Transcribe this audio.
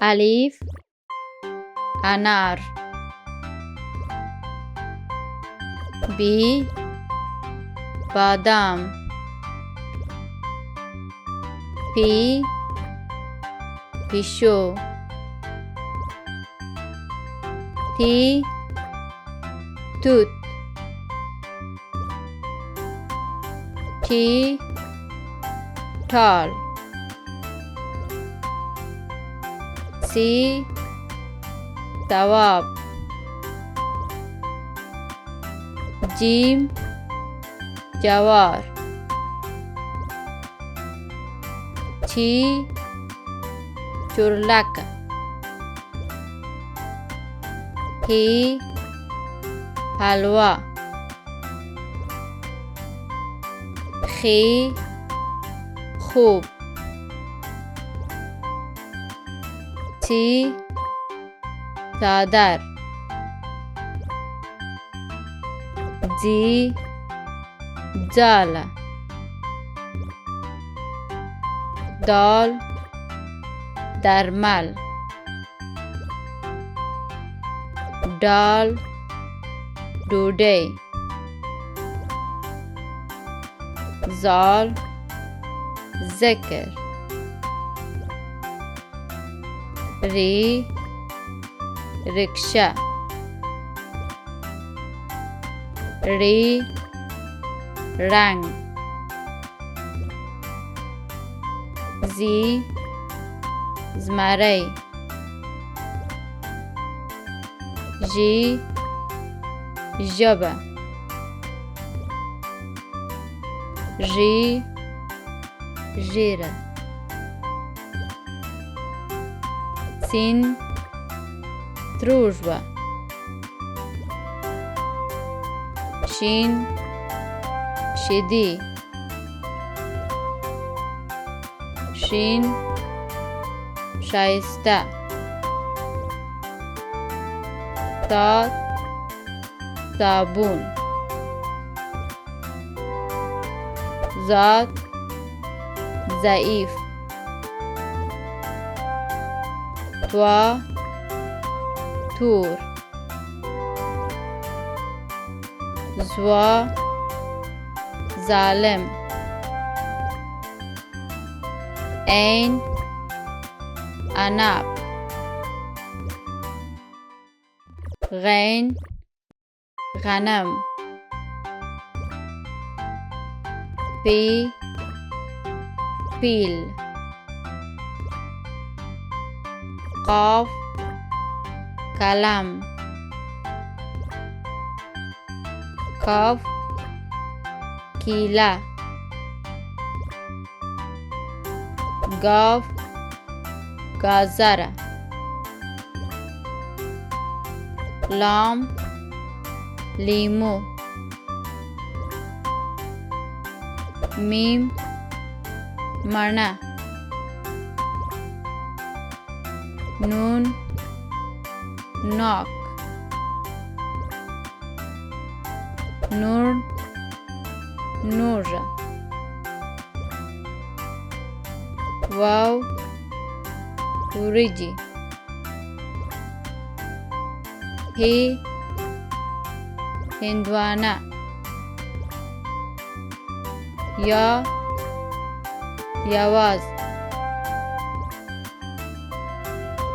अलिफ अनार, बी बादाम, पी पिशो, टी तूत, टी tall, सी तवाब, जीम जवार, छी चुरलक, ही हलवा, खी खूब, ची चादर, जी जाल, दाल दरमल, डाल डूडे, जाल ذکر، ری رکشا، ری رنگ، زی زمره، جی ژبه، ژی ژیره، سین تروژوه، شین شدی، شین شایسته، صاد صابون، ضاد ضعیف، طا طور، ظا ظالم، عین عنب، غین غنم، فی فیل، قاف کلم، کاف کیله، گاف گازر، لام لیمو، میم مڼه، نون ناک، نور نور، واو وریجی، هی هندوانه، یا یواز،